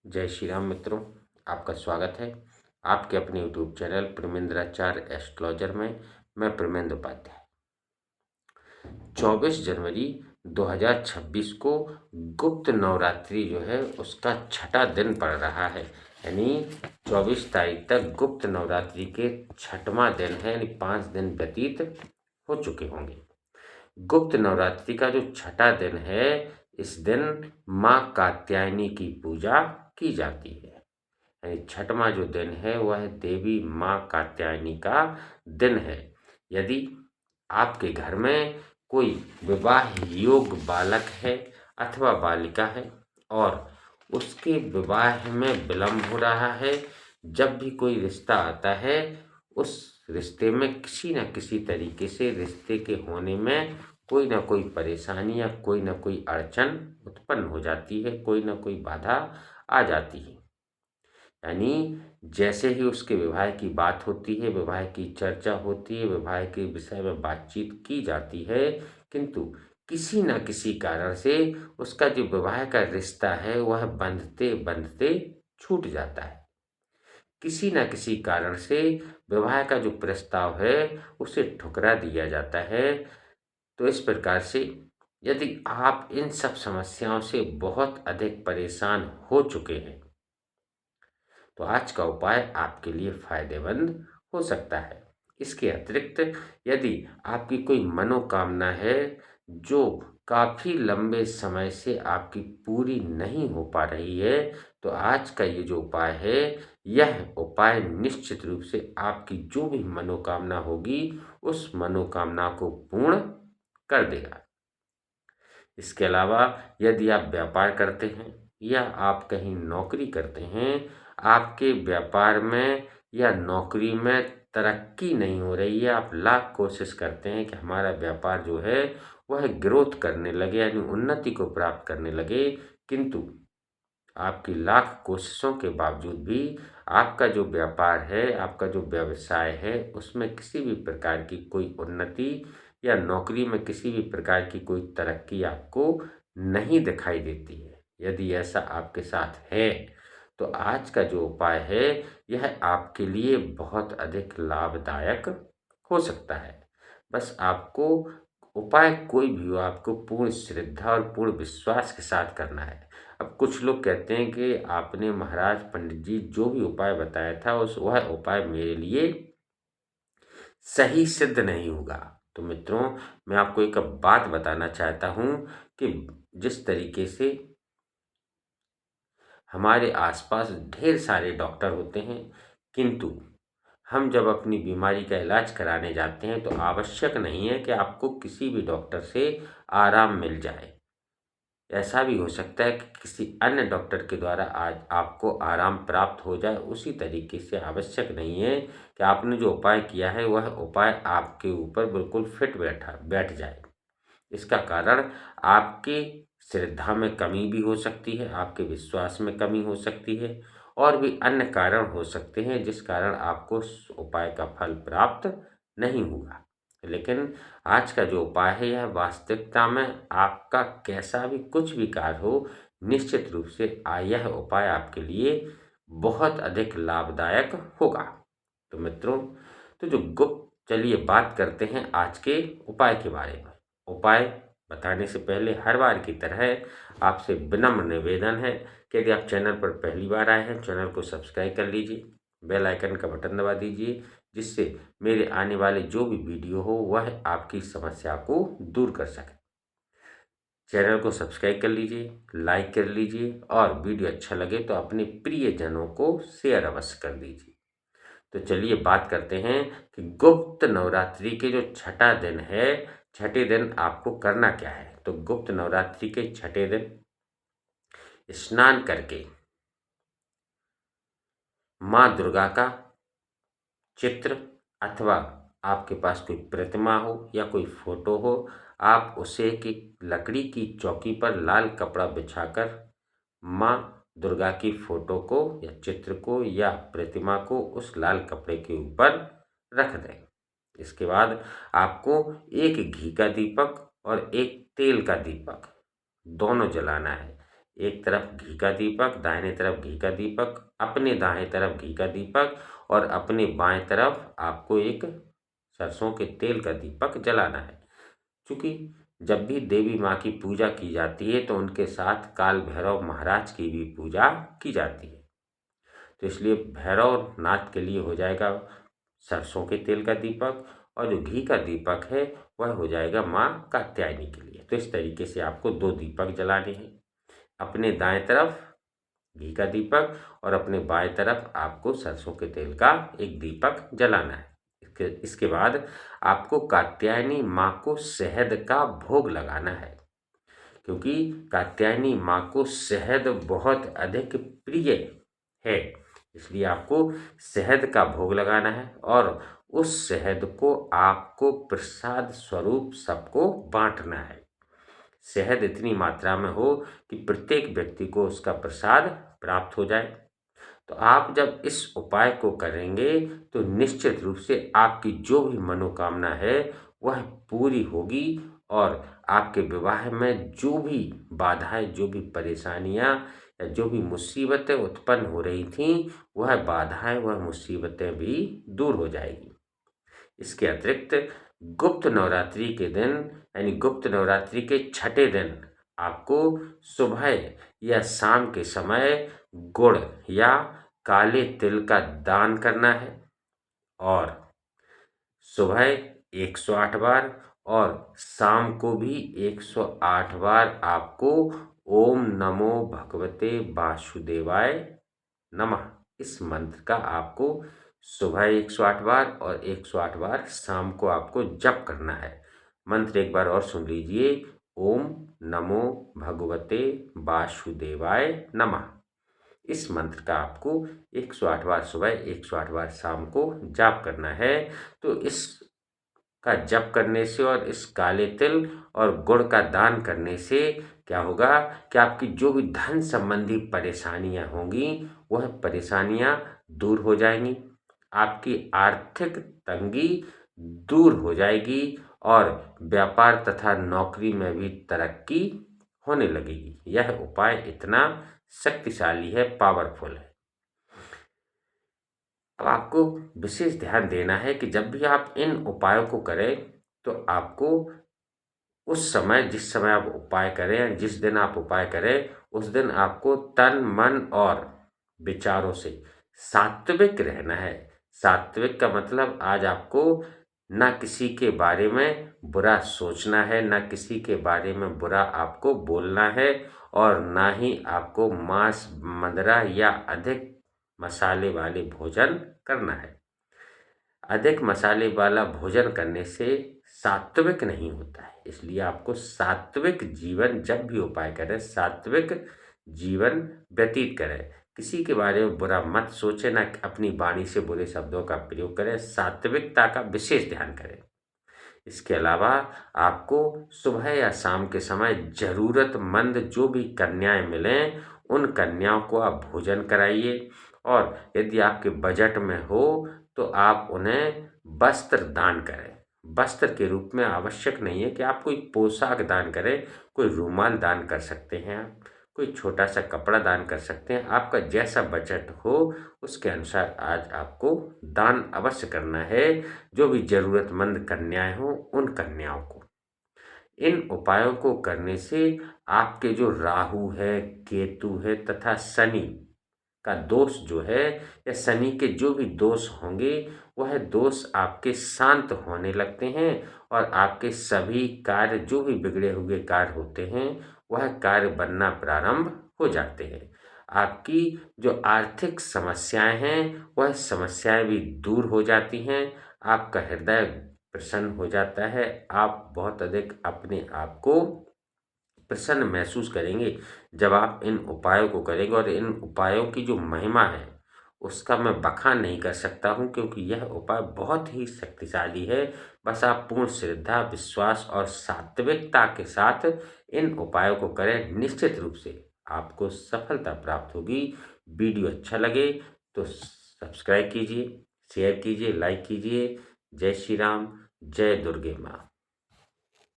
जय श्री राम मित्रों, आपका स्वागत है आपके अपने यूट्यूब चैनल प्रेमेंद्राचार्य एस्ट्रोलॉजर में। मैं प्रेमेंद्र उपाध्याय। 24 जनवरी 2026 को गुप्त नवरात्रि जो है उसका छठा दिन पड़ रहा है। यानी 24 तारीख तक गुप्त नवरात्रि के छठवां दिन है, यानी 5 दिन व्यतीत हो चुके होंगे। गुप्त नवरात्रि का जो छठा दिन है, इस दिन माँ कात्यायनी की पूजा की जाती है। यानी छठवां जो दिन है वह देवी माँ कात्यायनी का दिन है। यदि आपके घर में कोई विवाह योग्य बालक है अथवा बालिका है और उसके विवाह में विलम्ब हो रहा है, जब भी कोई रिश्ता आता है उस रिश्ते में किसी न किसी तरीके से रिश्ते के होने में कोई ना कोई परेशानी या कोई ना कोई अड़चन उत्पन्न हो जाती है, कोई ना कोई बाधा आ जाती है। यानी जैसे ही उसके विवाह की बात होती है, विवाह की चर्चा होती है, विवाह के विषय में बातचीत की जाती है, किंतु किसी न किसी कारण से उसका जो विवाह का रिश्ता है वह बंधते बंधते छूट जाता है। किसी न किसी कारण से विवाह का जो प्रस्ताव है उसे ठुकरा दिया जाता है। तो इस प्रकार से यदि आप इन सब समस्याओं से बहुत अधिक परेशान हो चुके हैं तो आज का उपाय आपके लिए फायदेमंद हो सकता है। इसके अतिरिक्त यदि आपकी कोई मनोकामना है जो काफ़ी लंबे समय से आपकी पूरी नहीं हो पा रही है, तो आज का ये जो उपाय है, यह उपाय निश्चित रूप से आपकी जो भी मनोकामना होगी उस मनोकामना को पूर्ण कर देगा। इसके अलावा यदि आप व्यापार करते हैं या आप कहीं नौकरी करते हैं, आपके व्यापार में या नौकरी में तरक्की नहीं हो रही है, आप लाख कोशिश करते हैं कि हमारा व्यापार जो है वह ग्रोथ करने लगे, यानी उन्नति को प्राप्त करने लगे, किंतु आपकी लाख कोशिशों के बावजूद भी आपका जो व्यापार है, आपका जो व्यवसाय है, उसमें किसी भी प्रकार की कोई उन्नति या नौकरी में किसी भी प्रकार की कोई तरक्की आपको नहीं दिखाई देती है। यदि ऐसा आपके साथ है, तो आज का जो उपाय है यह आपके लिए बहुत अधिक लाभदायक हो सकता है। बस आपको उपाय कोई भी हो, आपको पूर्ण श्रद्धा और पूर्ण विश्वास के साथ करना है। अब कुछ लोग कहते हैं कि आपने महाराज पंडित जी जो भी उपाय बताया था वह उपाय मेरे लिए सही सिद्ध नहीं होगा। तो मित्रों, मैं आपको एक बात बताना चाहता हूँ कि जिस तरीके से हमारे आसपास ढेर सारे डॉक्टर होते हैं, किंतु हम जब अपनी बीमारी का इलाज कराने जाते हैं तो आवश्यक नहीं है कि आपको किसी भी डॉक्टर से आराम मिल जाए। ऐसा भी हो सकता है कि किसी अन्य डॉक्टर के द्वारा आज आपको आराम प्राप्त हो जाए। उसी तरीके से आवश्यक नहीं है कि आपने जो उपाय किया है वह उपाय आपके ऊपर बिल्कुल फिट बैठ जाए। इसका कारण आपकी श्रद्धा में कमी भी हो सकती है, आपके विश्वास में कमी हो सकती है और भी अन्य कारण हो सकते हैं जिस कारण आपको उस उपाय का फल प्राप्त नहीं हुआ। लेकिन आज का जो उपाय है यह वास्तविकता में आपका कैसा भी कुछ भी कार्य हो, निश्चित रूप से यह उपाय आपके लिए बहुत अधिक लाभदायक होगा। तो मित्रों, तो जो गुप्त चलिए बात करते हैं आज के उपाय के बारे में। उपाय बताने से पहले हर बार की तरह आपसे विनम्र निवेदन है कि यदि आप चैनल पर पहली बार आए हैं, चैनल को सब्सक्राइब कर लीजिए, बेल आइकन का बटन दबा दीजिए, जिससे मेरे आने वाले जो भी वीडियो हो वह आपकी समस्या को दूर कर सके। चैनल को सब्सक्राइब कर लीजिए, लाइक कर लीजिए और वीडियो अच्छा लगे तो अपने प्रियजनों को शेयर अवश्य कर दीजिए। तो चलिए बात करते हैं कि गुप्त नवरात्रि के जो छठा दिन है, छठे दिन आपको करना क्या है। तो गुप्त नवरात्रि के छठे दिन स्नान करके माँ दुर्गा का चित्र अथवा आपके पास कोई प्रतिमा हो या कोई फोटो हो, आप उसे कि लकड़ी की चौकी पर लाल कपड़ा बिछाकर माँ दुर्गा की फोटो को या चित्र को या प्रतिमा को उस लाल कपड़े के ऊपर रख दें। इसके बाद आपको एक घी का दीपक और एक तेल का दीपक दोनों जलाना है। एक तरफ घी का दीपक, दाहिने तरफ घी का दीपक, अपने दाएं तरफ घी का दीपक और अपने बाएं तरफ आपको एक सरसों के तेल का दीपक जलाना है। क्योंकि जब भी देवी माँ की पूजा की जाती है तो उनके साथ काल भैरव महाराज की भी पूजा की जाती है। तो इसलिए भैरव नाथ के लिए हो जाएगा सरसों के तेल का दीपक और जो घी का दीपक है वह हो जाएगा माँ कात्यायनी के लिए। तो इस तरीके से आपको 2 दीपक जलाने हैं। अपने दाएं तरफ घी का दीपक और अपने बाएं तरफ आपको सरसों के तेल का एक दीपक जलाना है। इसके बाद आपको कात्यायनी माँ को शहद का भोग लगाना है, क्योंकि कात्यायनी माँ को शहद बहुत अधिक प्रिय है। इसलिए आपको शहद का भोग लगाना है और उस शहद को आपको प्रसाद स्वरूप सबको बांटना है। शहद इतनी मात्रा में हो कि प्रत्येक व्यक्ति को उसका प्रसाद प्राप्त हो जाए। तो आप जब इस उपाय को करेंगे तो निश्चित रूप से आपकी जो भी मनोकामना है वह पूरी होगी और आपके विवाह में जो भी बाधाएं, जो भी परेशानियां या जो भी मुसीबतें उत्पन्न हो रही थीं, वह बाधाएं, वह मुसीबतें भी दूर हो जाएगी। इसके अतिरिक्त गुप्त नवरात्रि के दिन यानी गुप्त नवरात्रि के छठे दिन आपको सुबह या शाम के समय गुड़ या काले तिल का दान करना है और सुबह 108 बार और शाम को भी 108 बार आपको ओम नमो भगवते वासुदेवाय नमः इस मंत्र का आपको सुबह 108 बार और 108 बार शाम को आपको जप करना है। मंत्र एक बार और सुन लीजिए। ओम नमो भगवते वासुदेवाय नमः। इस मंत्र का आपको 108 बार सुबह 108 बार शाम को जाप करना है। तो इसका जप करने से और इस काले तिल और गुड़ का दान करने से क्या होगा कि आपकी जो भी धन संबंधी परेशानियां होंगी वह परेशानियां दूर हो जाएंगी, आपकी आर्थिक तंगी दूर हो जाएगी और व्यापार तथा नौकरी में भी तरक्की होने लगेगी। यह उपाय इतना शक्तिशाली है, पावरफुल है। अब आपको विशेष ध्यान देना है कि जब भी आप इन उपायों को करें तो आपको उस समय, जिस समय आप उपाय करें, जिस दिन आप उपाय करें, उस दिन आपको तन मन और विचारों से सात्विक रहना है। सात्विक का मतलब आज आपको ना किसी के बारे में बुरा सोचना है, ना किसी के बारे में बुरा आपको बोलना है और ना ही आपको मांस, मदिरा या अधिक मसाले वाले भोजन करना है। अधिक मसाले वाला भोजन करने से सात्विक नहीं होता है। इसलिए आपको सात्विक जीवन, जब भी उपाय करें सात्विक जीवन व्यतीत करें। किसी के बारे में बुरा मत सोचें, ना अपनी वाणी से बुरे शब्दों का प्रयोग करें। सात्विकता का विशेष ध्यान करें। इसके अलावा आपको सुबह या शाम के समय ज़रूरतमंद जो भी कन्याएं मिलें उन कन्याओं को आप भोजन कराइए और यदि आपके बजट में हो तो आप उन्हें वस्त्र दान करें। वस्त्र के रूप में आवश्यक नहीं है कि आप कोई पोशाक दान करें, कोई रुमाल दान कर सकते हैं, आप कोई छोटा सा कपड़ा दान कर सकते हैं। आपका जैसा बजट हो उसके अनुसार आज आपको दान अवश्य करना है, जो भी ज़रूरतमंद कन्याएं हों उन कन्याओं को। इन उपायों को करने से आपके जो राहु है, केतु है तथा शनि का दोष जो है या शनि के जो भी दोष होंगे वह दोष आपके शांत होने लगते हैं और आपके सभी कार्य, जो भी बिगड़े हुए कार्य होते हैं वह कार्य बनना प्रारंभ हो जाते हैं। आपकी जो आर्थिक समस्याएं हैं वह समस्याएं भी दूर हो जाती हैं। आपका हृदय प्रसन्न हो जाता है। आप बहुत अधिक अपने आप को प्रसन्न महसूस करेंगे जब आप इन उपायों को करेंगे। और इन उपायों की जो महिमा है उसका मैं बखान नहीं कर सकता हूँ, क्योंकि यह उपाय बहुत ही शक्तिशाली है। बस आप पूर्ण श्रद्धा, विश्वास और सात्विकता के साथ इन उपायों को करें, निश्चित रूप से आपको सफलता प्राप्त होगी। वीडियो अच्छा लगे तो सब्सक्राइब कीजिए, शेयर कीजिए, लाइक कीजिए। जय श्री राम, जय दुर्गे माँ।